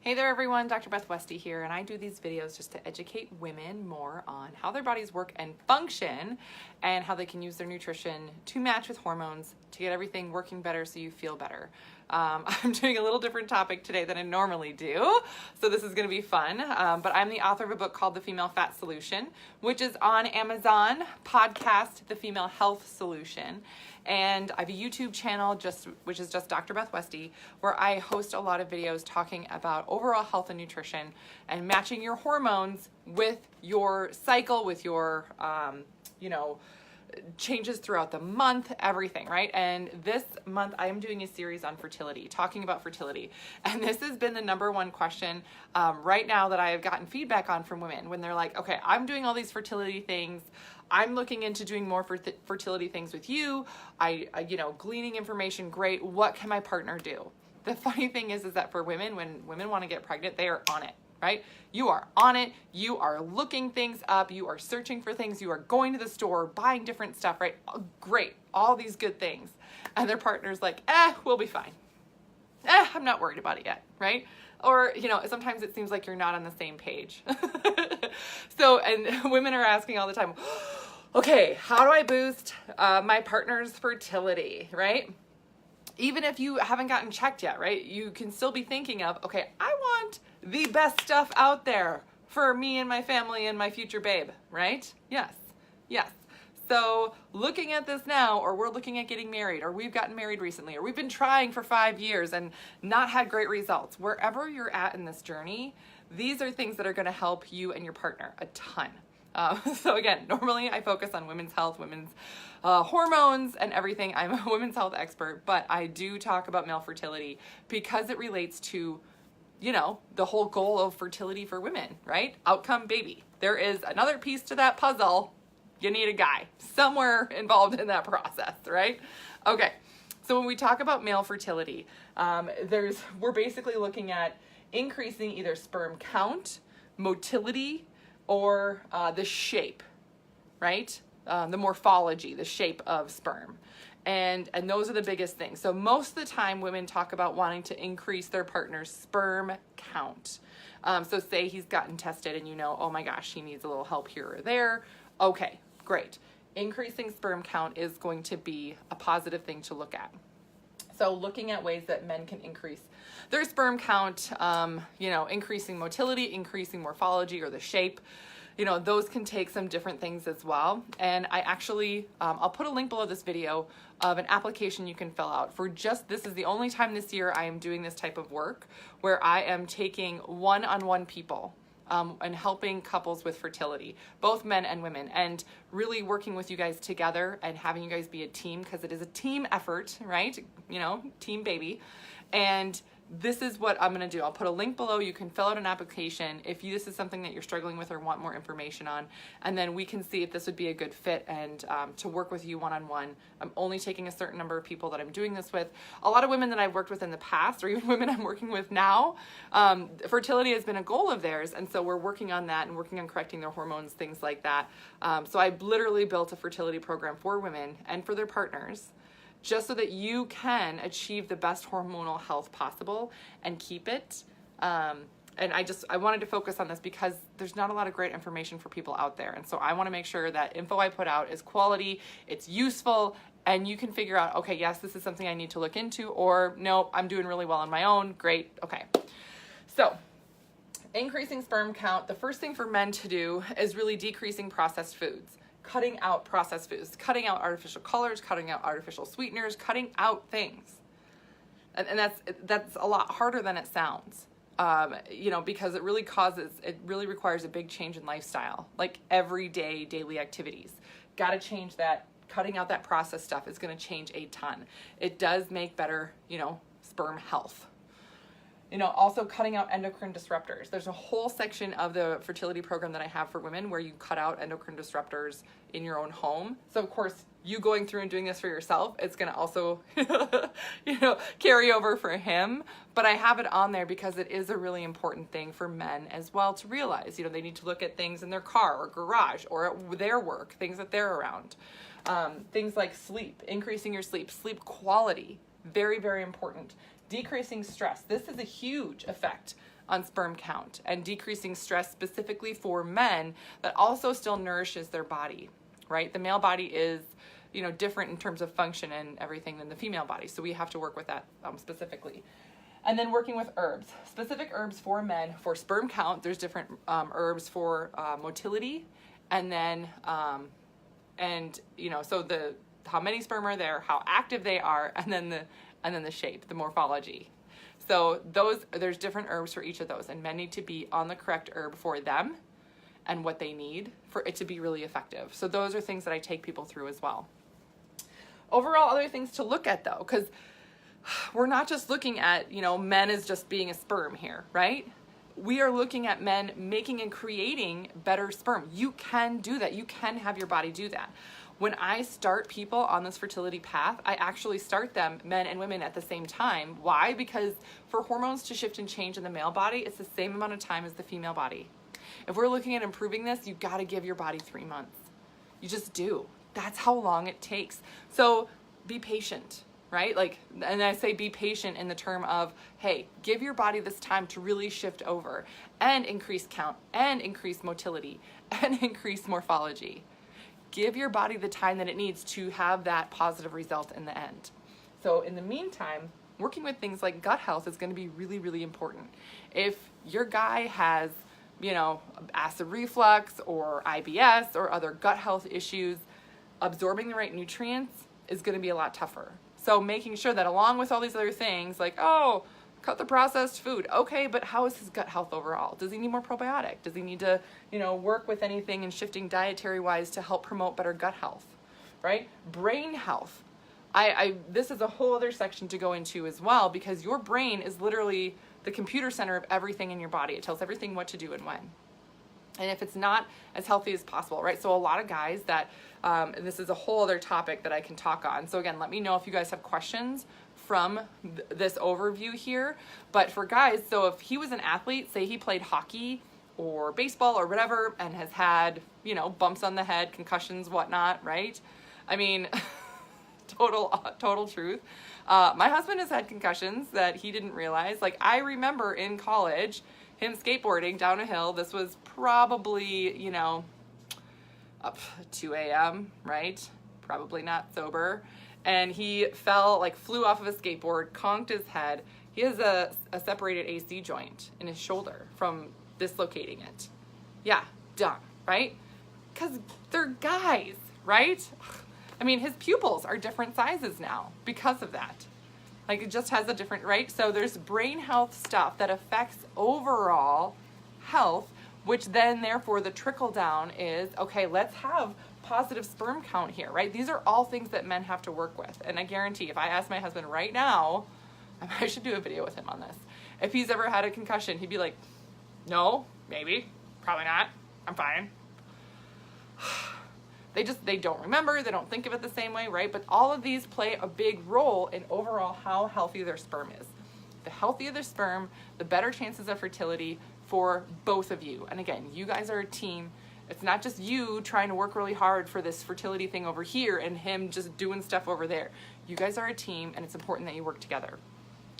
Hey there everyone, Dr. Beth Westy here, and I do these videos just to educate women more on how their bodies work and function and how they can use their nutrition to match with hormones to get everything working better so you feel better. I'm doing a little different topic today than I normally do, so this is going to be fun, but I'm the author of a book called The Female Fat Solution, which is on Amazon, podcast The Female Health Solution. And I have a YouTube channel which is just Dr. Beth Westy, where I host a lot of videos talking about overall health and nutrition and matching your hormones with your cycle, with your changes throughout the month, everything, right? And this month I am doing a series on fertility, talking about fertility. And this has been the number one question right now that I have gotten feedback on from women when they're like, okay, I'm doing all these fertility things. I'm looking into doing more fertility things with you. I gleaning information, great. What can my partner do? The funny thing is that for women, when women want to get pregnant, they are on it, right? You are on it. You are looking things up. You are searching for things. You are going to the store, buying different stuff, right? Oh, great. All these good things. And their partner's like, we'll be fine. I'm not worried about it yet, right? Or, sometimes it seems like you're not on the same page. So, and women are asking all the time, okay, how do I boost my partner's fertility, right? Even if you haven't gotten checked yet, right? You can still be thinking of, okay, I want the best stuff out there for me and my family and my future babe, right? Yes. So looking at this now, or we're looking at getting married, or we've gotten married recently, or we've been trying for 5 years and not had great results. Wherever you're at in this journey, these are things that are going to help you and your partner a ton. So again, normally I focus on women's health, women's hormones and everything. I'm a women's health expert, but I do talk about male fertility because it relates to, the whole goal of fertility for women, right? Outcome baby. There is another piece to that puzzle. You need a guy somewhere involved in that process, right? Okay. So when we talk about male fertility, we're basically looking at increasing either sperm count, motility, or the shape, right? The morphology, the shape of sperm. And those are the biggest things. So most of the time women talk about wanting to increase their partner's sperm count. So say he's gotten tested and oh my gosh, he needs a little help here or there. Okay, great. Increasing sperm count is going to be a positive thing to look at. So looking at ways that men can increase their sperm count, increasing motility, increasing morphology or the shape, those can take some different things as well. And I actually, I'll put a link below this video of an application you can fill out for this is the only time this year I am doing this type of work where I am taking one-on-one people and helping couples with fertility, both men and women, and really working with you guys together and having you guys be a team because it is a team effort, right? Team baby. And this is what I'm going to do. I'll put a link below. You can fill out an application if this is something that you're struggling with or want more information on, and then we can see if this would be a good fit and to work with you one-on-one. I'm only taking a certain number of people that I'm doing this with. A lot of women that I've worked with in the past, or even women I'm working with now, fertility has been a goal of theirs, and so we're working on that and working on correcting their hormones, things like that. So I literally built a fertility program for women and for their partners, just so that you can achieve the best hormonal health possible and keep it. And I wanted to focus on this because there's not a lot of great information for people out there. And so I want to make sure that info I put out is quality, it's useful, and you can figure out, okay, yes, this is something I need to look into, or no, I'm doing really well on my own. Great. Okay. So increasing sperm count, the first thing for men to do is really decreasing processed foods. Cutting out processed foods, cutting out artificial colors, cutting out artificial sweeteners, cutting out things. And that's a lot harder than it sounds, because it really requires a big change in lifestyle, like everyday, daily activities. Got to change that. Cutting out that processed stuff is going to change a ton. It does make better, sperm health. Also cutting out endocrine disruptors. There's a whole section of the fertility program that I have for women where you cut out endocrine disruptors in your own home. So of course, you going through and doing this for yourself, it's going to also, carry over for him. But I have it on there because it is a really important thing for men as well to realize. They need to look at things in their car or garage or at their work, things that they're around. Things like sleep, increasing your sleep quality, very, very important. Decreasing stress. This is a huge effect on sperm count and decreasing stress specifically for men that also still nourishes their body, right? The male body is, different in terms of function and everything than the female body. So we have to work with that specifically. And then working with herbs, specific herbs for men for sperm count. There's different herbs for motility, and then so the how many sperm are there, how active they are, and then the shape, the morphology. So there's different herbs for each of those, and men need to be on the correct herb for them and what they need for it to be really effective. So those are things that I take people through as well. Overall, other things to look at though, because we're not just looking at, men as just being a sperm here, right? We are looking at men making and creating better sperm. You can do that. You can have your body do that. When I start people on this fertility path, I actually start them, men and women, at the same time. Why? Because for hormones to shift and change in the male body, it's the same amount of time as the female body. If we're looking at improving this, you've got to give your body 3 months. You just do. That's how long it takes. So be patient, right? And I say be patient in the term of, hey, give your body this time to really shift over and increase count and increase motility and increase morphology. Give your body the time that it needs to have that positive result in the end. So in the meantime, working with things like gut health is going to be really, really important. If your guy has, acid reflux or IBS or other gut health issues, absorbing the right nutrients is going to be a lot tougher. So making sure that along with all these other things, cut the processed food. Okay, but how is his gut health overall? Does he need more probiotic? Does he need to, work with anything and shifting dietary wise to help promote better gut health, right? Brain health. This is a whole other section to go into as well, because your brain is literally the computer center of everything in your body. It tells everything what to do and when. And if it's not as healthy as possible, right? So a lot of guys that, and this is a whole other topic that I can talk on. So again, let me know if you guys have questions from this overview here. But for guys, so if he was an athlete, say he played hockey or baseball or whatever, and has had, bumps on the head, concussions, whatnot, right? I mean, total truth. My husband has had concussions that he didn't realize. I remember in college, him skateboarding down a hill. This was probably, up 2 a.m., right? Probably not sober. And he flew off of a skateboard, conked his head. He has a separated AC joint in his shoulder from dislocating it. Yeah, done, right? Because they're guys, right? I mean, his pupils are different sizes now because of that. It just has a different, right? So there's brain health stuff that affects overall health, which then therefore the trickle down is, okay, let's have positive sperm count here, right? These are all things that men have to work with. And I guarantee if I ask my husband right now, I should do a video with him on this. If he's ever had a concussion, he'd be like, no, maybe, probably not. I'm fine. They don't remember, they don't think of it the same way, right? But all of these play a big role in overall how healthy their sperm is. The healthier the sperm, the better chances of fertility for both of you. And again, you guys are a team. It's not just you trying to work really hard for this fertility thing over here and him just doing stuff over there. You guys are a team, and it's important that you work together.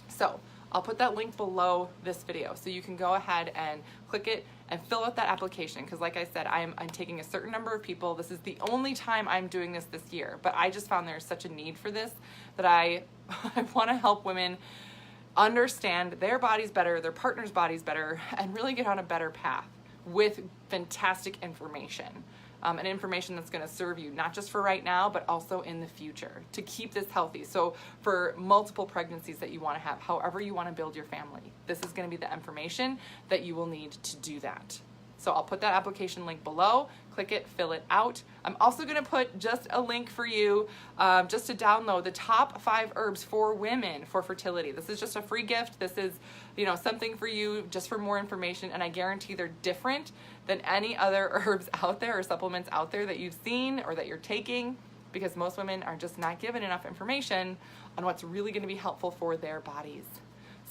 So I'll put that link below this video so you can go ahead and click it and fill out that application, because like I said, I'm taking a certain number of people. This is the only time I'm doing this year, but I just found there's such a need for this that I want to help women understand their bodies better, their partner's bodies better, and really get on a better path with fantastic information. And information that's going to serve you not just for right now, but also in the future to keep this healthy. So for multiple pregnancies that you want to have, however you want to build your family, this is going to be the information that you will need to do that. So I'll put that application link below, click it, fill it out. I'm also going to put just a link for you just to download the top 5 herbs for women for fertility. This is just a free gift. This is, something for you just for more information, and I guarantee they're different than any other herbs out there or supplements out there that you've seen or that you're taking, because most women are just not given enough information on what's really going to be helpful for their bodies.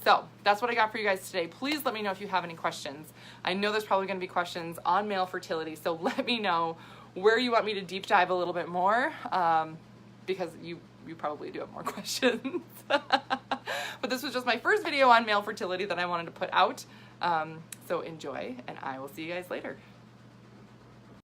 So that's what I got for you guys today. Please let me know if you have any questions. I know there's probably going to be questions on male fertility, so let me know where you want me to deep dive a little bit more, because you probably do have more questions. But this was just my first video on male fertility that I wanted to put out. So enjoy, and I will see you guys later.